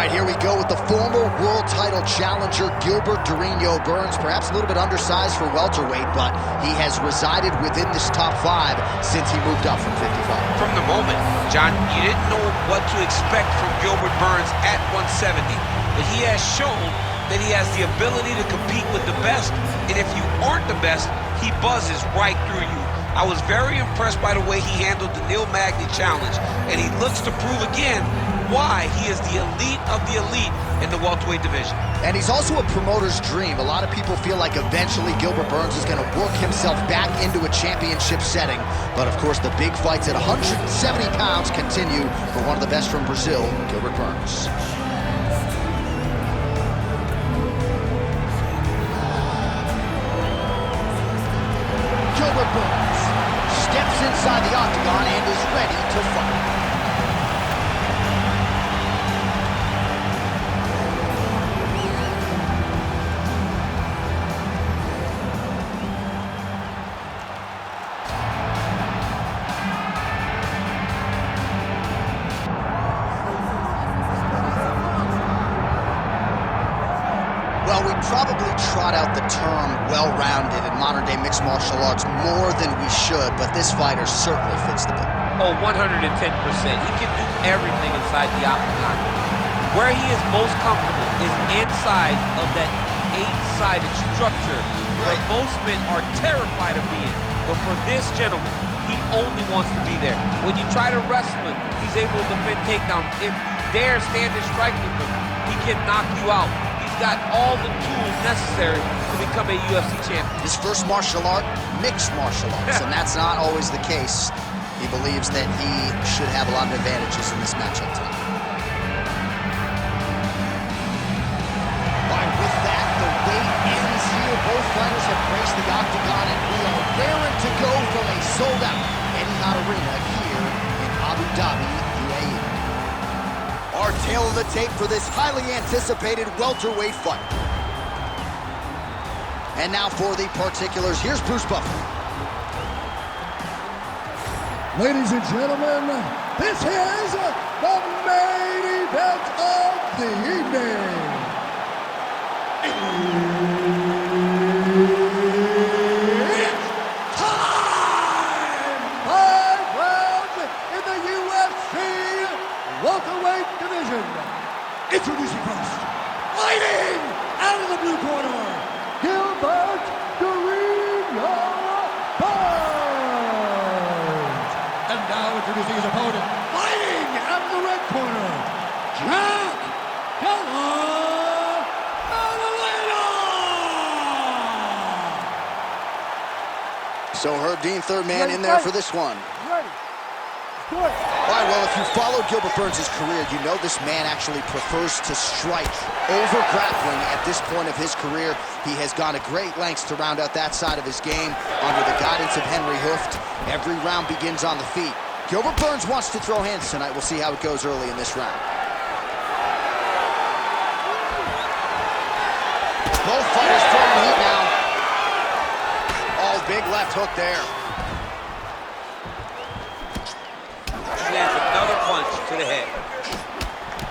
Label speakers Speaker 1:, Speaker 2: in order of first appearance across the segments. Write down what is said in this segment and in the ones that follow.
Speaker 1: right, here we go with the former world title challenger, Gilbert Durinho Burns. Perhaps a little bit undersized for welterweight, but he has resided within this top 5 since he moved up from 55.
Speaker 2: From the moment, John, you didn't know what to expect from Gilbert Burns at 170, but he has shown that he has the ability to compete with the best, and if you aren't the best, he buzzes right through you. I was very impressed by the way he handled the Neil Magny challenge, and he looks to prove again why he is the elite of the elite in the welterweight division.
Speaker 1: And he's also a promoter's dream. A lot of people feel like eventually Gilbert Burns is going to work himself back into a championship setting. But of course, the big fights at 170 pounds continue for one of the best from Brazil, Gilbert Burns. Gilbert Burns steps inside the octagon and is ready to fight. Well, we probably trot out the term well-rounded in modern-day mixed martial arts more than we should, but this fighter certainly fits the bill.
Speaker 2: Oh, 110%. He can do everything inside the octagon. Where he is most comfortable is inside of that 8-sided structure where most men are terrified of being. But for this gentleman, he only wants to be there. When you try to wrestle him, he's able to defend takedowns. If you dare stand and strike with him, he can knock you out. Got all the tools necessary to become a UFC champion.
Speaker 1: His first martial art, mixed martial arts, and that's not always the case. He believes that he should have a lot of advantages in this matchup tonight. All right, with that, the wait ends here. Both fighters have graced the octagon, and we are raring to go from a sold-out Etihad Arena here in Abu Dhabi, UAE. Our tail of the tape for this highly anticipated welterweight fight. And now for the particulars, here's Bruce Buffer.
Speaker 3: Ladies and gentlemen, this is the main event of the evening. It's time! 5 rounds in the UFC welterweight division. Introducing first, fighting out of the blue corner, Gilbert Durinho Burns. And now introducing his opponent, fighting out of the red corner, Jack Madelena.
Speaker 1: So Herb Dean, third man in there for this one.
Speaker 3: Ready.
Speaker 1: All right, well, if you followed Gilbert Burns' career, you know this man actually prefers to strike over grappling at this point of his career. He has gone to great lengths to round out that side of his game under the guidance of Henry Hooft. Every round begins on the feet. Gilbert Burns wants to throw hands tonight. We'll see how it goes early in this round. Both fighters throwing heat now. Oh, big left hook there.
Speaker 2: Lands another punch to the head.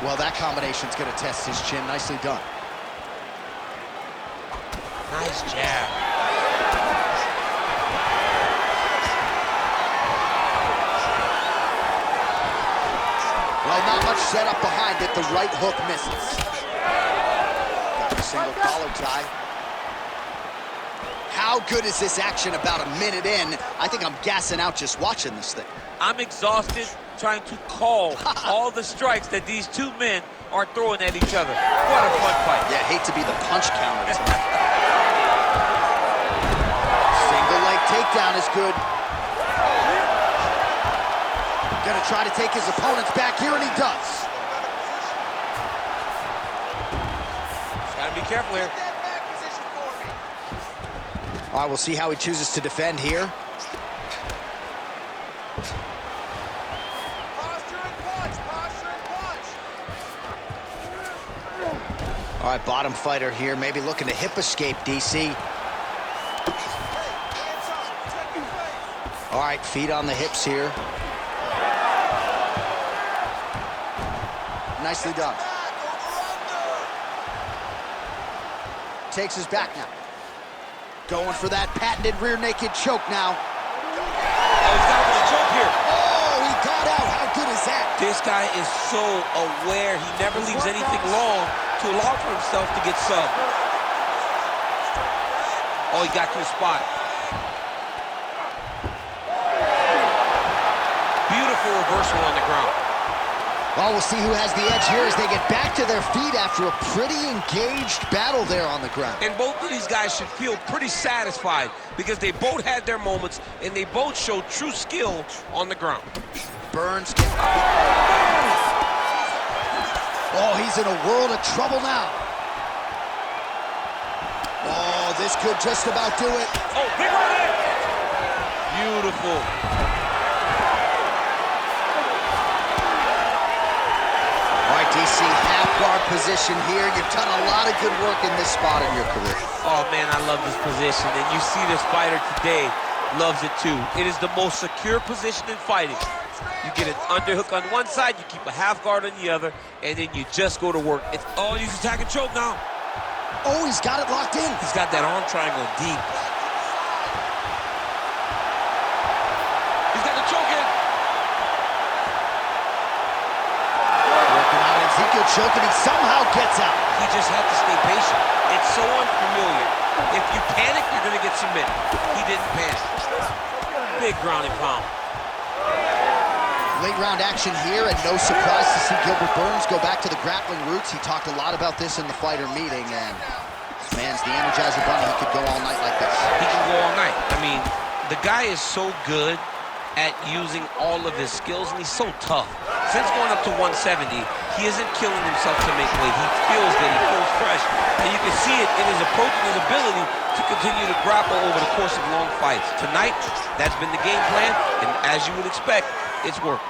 Speaker 1: Well, that combination's going to test his chin. Nicely done.
Speaker 2: Nice jab.
Speaker 1: Well, not much set up behind it. The right hook misses. Got a single collar tie. How good is this action about a minute in? I think I'm gassing out just watching this thing.
Speaker 2: I'm exhausted trying to call all the strikes that these two men are throwing at each other. What a fun fight.
Speaker 1: Yeah, hate to be the punch counter tonight. Single leg takedown is good. Gonna try to take his opponent's back here, and he does.
Speaker 2: Gotta be careful here.
Speaker 1: All right, we'll see how he chooses to defend here. All right, bottom fighter here, maybe looking to hip escape, DC. All right, feet on the hips here. Nicely done. takes his back now. Going for that patented rear naked choke now.
Speaker 2: Oh, he's got a choke here.
Speaker 1: Oh, he got out. How good is that?
Speaker 2: This guy is so aware. He never leaves anything long to allow for himself to get subbed. Oh, he got to the spot. Beautiful reversal on the ground.
Speaker 1: Well, we'll see who has the edge here as they get back to their feet after a pretty engaged battle there on the ground.
Speaker 2: And both of these guys should feel pretty satisfied because they both had their moments and they both showed true skill on the ground.
Speaker 1: Burns. Oh, he's in a world of trouble now. Oh, this could just about do it.
Speaker 2: Oh, big right hand. Beautiful.
Speaker 1: All right, DC, half guard position here. You've done a lot of good work in this spot in your career.
Speaker 2: Oh, man, I love this position. And you see this fighter today loves it, too. It is the most secure position in fighting. You get an underhook on one side, you keep a half guard on the other, and then you just go to work. Oh, he's attacking choke now.
Speaker 1: Oh, he's got it locked in.
Speaker 2: He's got that arm triangle deep. He's got the choke in.
Speaker 1: Working out Ezekiel choke, and he somehow gets out.
Speaker 2: He just had to stay patient. It's so unfamiliar. If you panic, you're going to get submitted. He didn't panic. Big ground and pound.
Speaker 1: Late round action here, and no surprise to see Gilbert Burns go back to the grappling roots. He talked a lot about this in the fighter meeting, and this man's the Energizer Bunny. He could go all night like this.
Speaker 2: He can go all night. I mean, the guy is so good at using all of his skills, and he's so tough. Since going up to 170, he isn't killing himself to make weight. He feels good, he feels fresh, and you can see it in his approach and his ability to continue to grapple over the course of long fights. Tonight, that's been the game plan, and as you would expect, it's worked.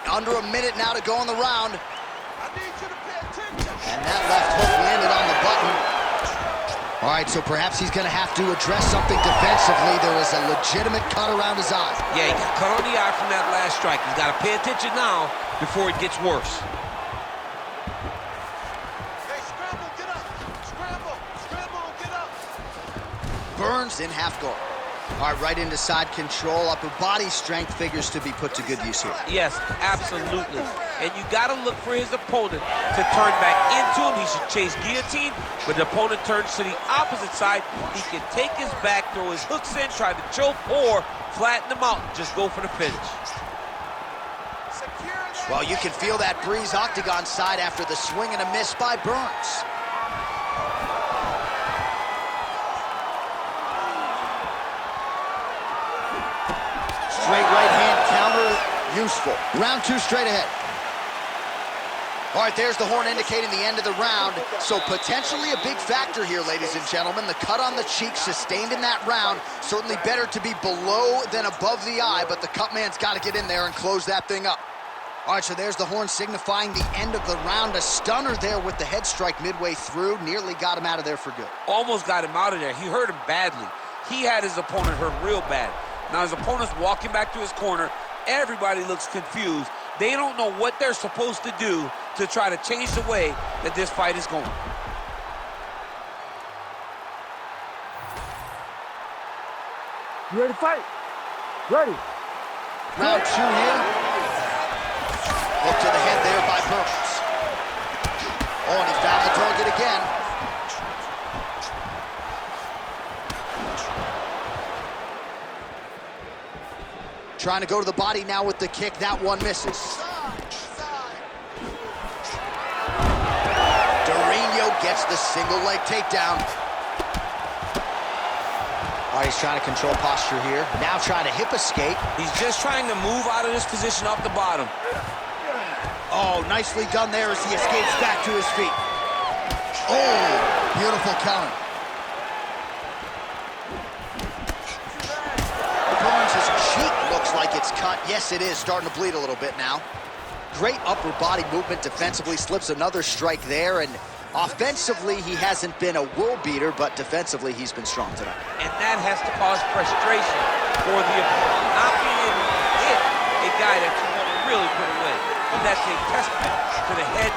Speaker 1: Under a minute now to go in the round. I need you to pay attention. And that left hook landed on the button. All right, so perhaps he's going to have to address something defensively. There is a legitimate cut around his eye.
Speaker 2: Yeah, he got cut on the eye from that last strike. He's got to pay attention now before it gets worse.
Speaker 1: Hey, scramble, get up. Scramble, scramble, get up. Burns in half guard. All right, right into side control. Upper body strength figures to be put to good use here.
Speaker 2: Yes, absolutely. And you got to look for his opponent to turn back into him. He should chase guillotine, but the opponent turns to the opposite side. He can take his back, throw his hooks in, try to choke, or flatten him out and just go for the finish.
Speaker 1: Well, you can feel that breeze octagon side after the swing and a miss by Burns. Straight right hand counter, useful. Round two straight ahead. All right, there's the horn indicating the end of the round. So potentially a big factor here, ladies and gentlemen. The cut on the cheek sustained in that round. Certainly better to be below than above the eye, but the cut man's got to get in there and close that thing up. All right, so there's the horn signifying the end of the round. A stunner there with the head strike midway through. Nearly got him out of there for good.
Speaker 2: Almost got him out of there. He hurt him badly. He had his opponent hurt real bad. Now his opponent's walking back to his corner. Everybody looks confused. They don't know what they're supposed to do to try to change the way that this fight is going.
Speaker 4: You ready to fight? Ready.
Speaker 1: Round two here. Look to the head there by Burns. Oh, and he found the target again. Trying to go to the body now with the kick. That one misses. Dorino gets the single leg takedown. All right, he's trying to control posture here. Now trying to hip escape.
Speaker 2: He's just trying to move out of this position off the bottom.
Speaker 1: Oh, nicely done there as he escapes back to his feet. Oh, beautiful counter. Burns' cheek looks like it's cut. Yes, it is. Starting to bleed a little bit now. Great upper body movement defensively. Slips another strike there. And offensively, he hasn't been a world beater, but defensively, he's been strong tonight.
Speaker 2: And that has to cause frustration for the opponent. Not being able to hit a guy that you want to really put away. But that's a testament to the head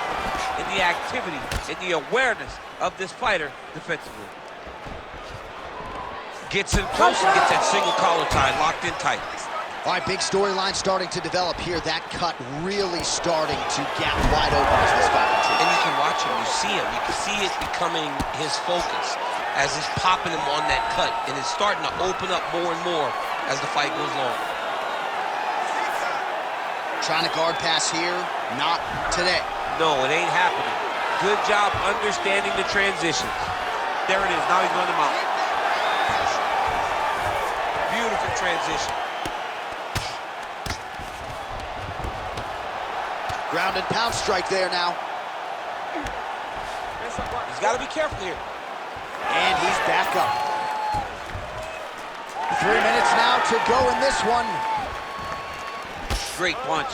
Speaker 2: in the activity, in the awareness of this fighter defensively. Gets in close and gets that single collar tie locked in tight.
Speaker 1: All right, big storyline starting to develop here. That cut really starting to gap wide open as this fight continues.
Speaker 2: And you can watch him, you see him. You can see it becoming his focus as he's popping him on that cut. And it's starting to open up more and more as the fight goes on.
Speaker 1: Trying to guard pass here, not today.
Speaker 2: No, it ain't happening. Good job understanding the transitions. There it is, now he's running him out. Beautiful transition.
Speaker 1: Ground and pound strike there now.
Speaker 2: He's got to be careful here.
Speaker 1: And he's back up. 3 minutes now to go in this one.
Speaker 2: Great punch.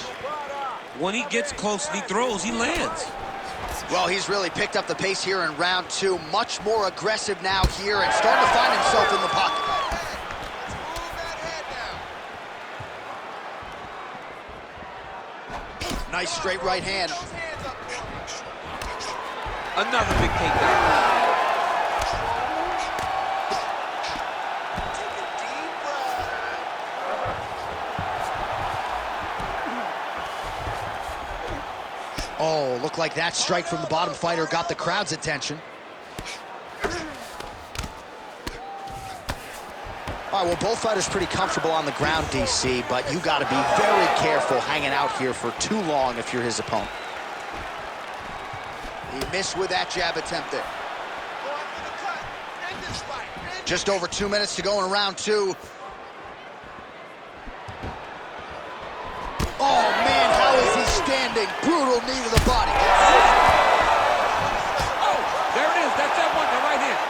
Speaker 2: When he gets close and he throws, he lands.
Speaker 1: Well, he's really picked up the pace here in round 2. Much more aggressive now here and starting to find himself in the pocket. Nice straight right hand.
Speaker 2: Another big takedown.
Speaker 1: Oh, looked like that strike from the bottom fighter got the crowd's attention. All right, well, both fighters pretty comfortable on the ground, DC, but you got to be very careful hanging out here for too long if you're his opponent. He missed with that jab attempt there. Just over 2 minutes to go in round 2. Oh, man, how is he standing? Brutal knee to the body.
Speaker 2: Oh, there it is. That's that one, the right hand.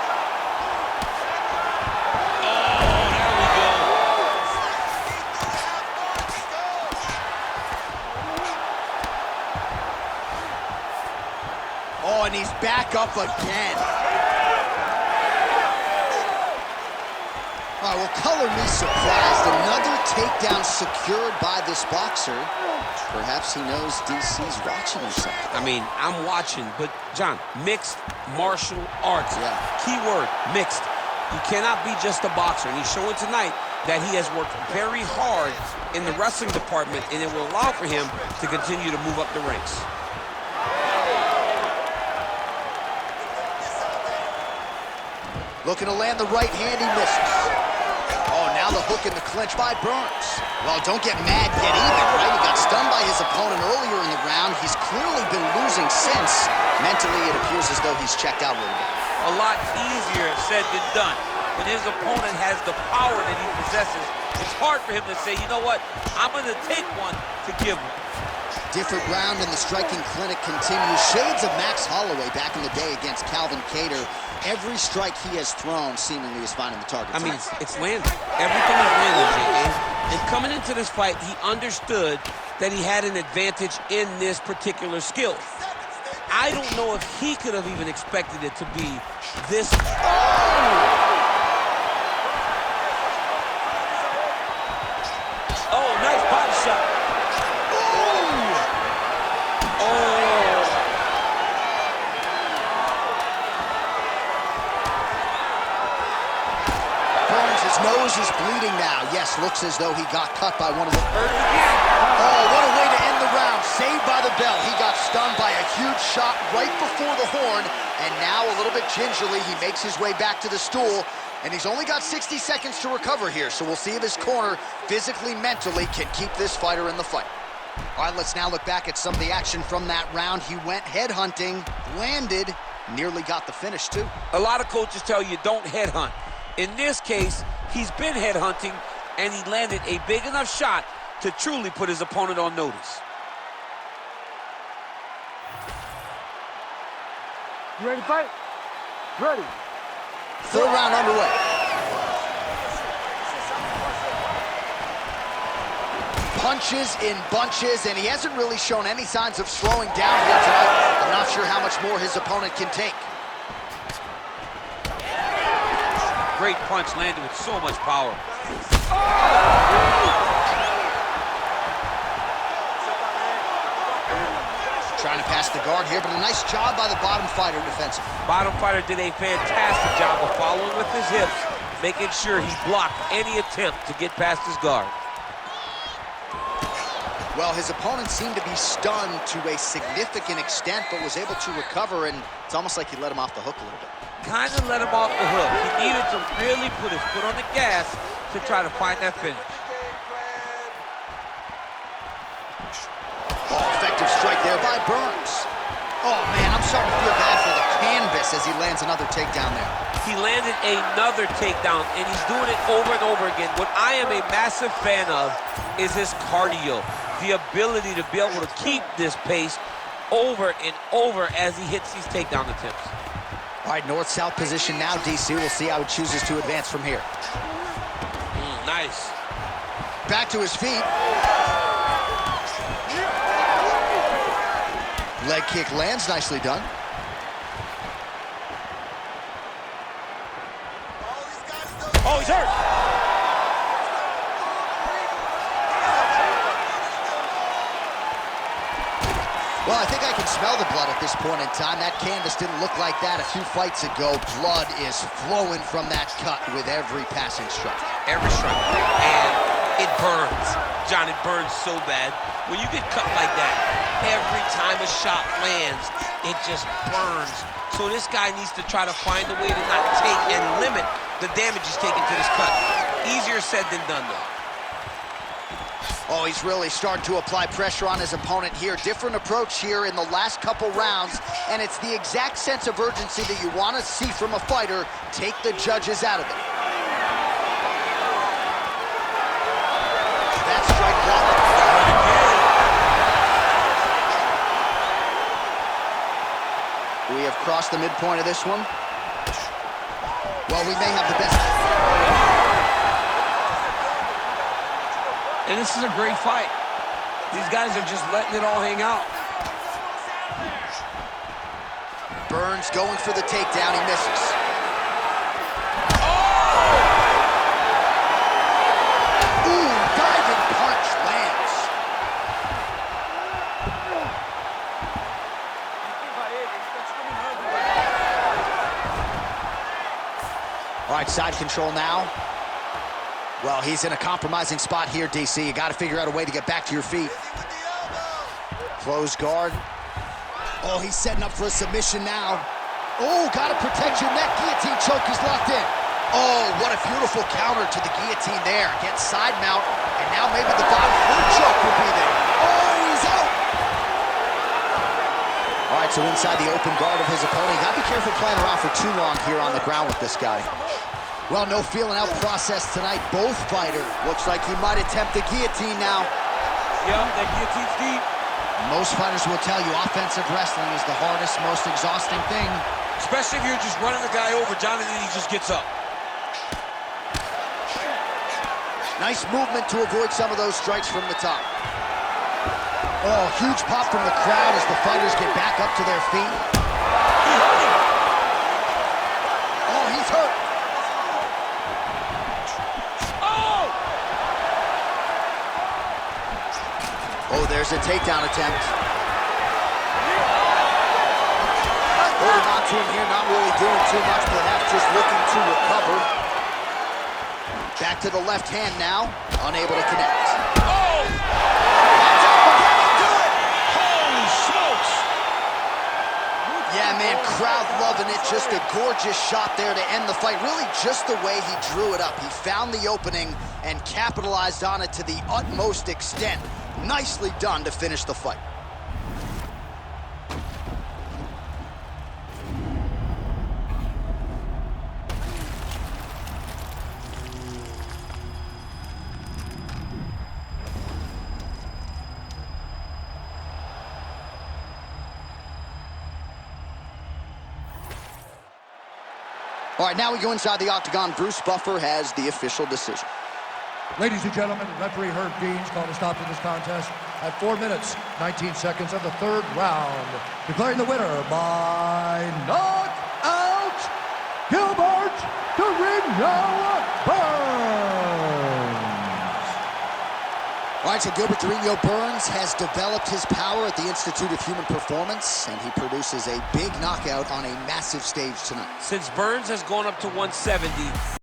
Speaker 1: Oh, and he's back up again. All right, well, color me surprised. Another takedown secured by this boxer. Perhaps he knows DC's watching or something.
Speaker 2: I mean, I'm watching, but, John, mixed martial arts.
Speaker 1: Yeah.
Speaker 2: Key word, mixed. You cannot be just a boxer, and he's showing tonight that he has worked very hard in the wrestling department, and it will allow for him to continue to move up the ranks.
Speaker 1: Looking to land the right hand, he misses. Oh, now the hook in the clinch by Burns. Well, don't get mad, get even, right? He got stunned by his opponent earlier in the round. He's clearly been losing since. Mentally, it appears as though he's checked out a little bit.
Speaker 2: A lot easier said than done. When his opponent has the power that he possesses, it's hard for him to say, you know what, I'm going to take one to give him.
Speaker 1: Different round and the striking clinic continues. Shades of Max Holloway back in the day against Calvin Kattar. Every strike he has thrown seemingly is finding the target.
Speaker 2: I mean, it's landing. Everything is landing, Jay. And coming into this fight, he understood that he had an advantage in this particular skill. I don't know if he could have even expected it to be this. Oh, nice body shot.
Speaker 1: His nose is bleeding now. Yes, looks as though he got cut by one of the...
Speaker 2: Hurt it again.
Speaker 1: Oh, what a way to end the round. Saved by the bell. He got stunned by a huge shot right before the horn. And now, a little bit gingerly, he makes his way back to the stool. And he's only got 60 seconds to recover here. So we'll see if his corner, physically, mentally, can keep this fighter in the fight. All right, let's now look back at some of the action from that round. He went headhunting, landed, nearly got the finish, too.
Speaker 2: A lot of coaches tell you don't headhunt. In this case, he's been headhunting, and he landed a big enough shot to truly put his opponent on notice.
Speaker 4: You ready to fight? Ready.
Speaker 1: Third round underway. Punches in bunches, and he hasn't really shown any signs of slowing down here tonight. I'm not sure how much more his opponent can take.
Speaker 2: Great punch landed with so much power.
Speaker 1: Trying to pass the guard here, but a nice job by the bottom fighter defensively.
Speaker 2: Bottom fighter did a fantastic job of following with his hips, making sure he blocked any attempt to get past his guard.
Speaker 1: Well, his opponent seemed to be stunned to a significant extent, but was able to recover, and it's almost like he let him off the hook a little bit.
Speaker 2: Kind of let him off the hook. He needed to really put his foot on the gas to try to find that finish.
Speaker 1: Oh, effective strike there by Burns. Oh, man, I'm starting to feel bad for the canvas as he lands another takedown there.
Speaker 2: He landed another takedown, and he's doing it over and over again. What I am a massive fan of is his cardio, the ability to be able to keep this pace over and over as he hits these takedown attempts.
Speaker 1: All right, north-south position now, DC. We'll see how he chooses to advance from here.
Speaker 2: Nice.
Speaker 1: Back to his feet. Leg kick lands, nicely done.
Speaker 2: Oh, he's hurt.
Speaker 1: Well, I think I can smell the blood at this point in time. That canvas didn't look like that a few fights ago. Blood is flowing from that cut with every passing strike.
Speaker 2: Every strike. And it burns. John, it burns so bad. When you get cut like that, every time a shot lands, it just burns. So this guy needs to try to find a way to not take and limit the damage he's taking to this cut. Easier said than done, though.
Speaker 1: Oh, he's really starting to apply pressure on his opponent here. Different approach here in the last couple rounds, and it's the exact sense of urgency that you want to see from a fighter. Take the judges out of it. That strike blocked. We have crossed the midpoint of this one. Well, we may have the best.
Speaker 5: And this is a great fight. These guys are just letting it all hang out.
Speaker 1: Burns going for the takedown, he misses. Ooh, diving punch lands. All right, side control now. Well, he's in a compromising spot here, DC. You got to figure out a way to get back to your feet. Close guard. Oh, he's setting up for a submission now. Oh, got to protect your neck. Guillotine choke is locked in. Oh, what a beautiful counter to the guillotine there. Gets side mount, and now maybe the bottom flip choke will be there. Oh, he's out. All right, so inside the open guard of his opponent. You got to be careful playing around for too long here on the ground with this guy. Well, no feeling out process tonight. Both fighters. Looks like he might attempt the guillotine now.
Speaker 2: Yeah, that guillotine's deep.
Speaker 1: Most fighters will tell you offensive wrestling is the hardest, most exhausting thing.
Speaker 2: Especially if you're just running the guy over, John, and then he just gets up.
Speaker 1: Nice movement to avoid some of those strikes from the top. Oh, huge pop from the crowd as the fighters get back up to their feet. Oh, he's hurt. Oh, there's a takedown attempt. Holding on to him here, not really doing too much, perhaps just looking to recover. Back to the left hand now, unable to connect.
Speaker 2: Oh!
Speaker 1: Holy smokes! Yeah, man, crowd loving it. Just a gorgeous shot there to end the fight. Really just the way he drew it up. He found the opening and capitalized on it to the utmost extent. Nicely done to finish the fight. All right, now we go inside the octagon. Bruce Buffer has the official decision.
Speaker 3: Ladies and gentlemen, referee Herb Dean's called a stop to this contest at 4 minutes, 19 seconds of the third round. Declaring the winner by knockout, Gilbert Burns.
Speaker 1: All right, right, so Gilbert Burns has developed his power at the Institute of Human Performance, and he produces a big knockout on a massive stage tonight.
Speaker 2: Since Burns has gone up to 170,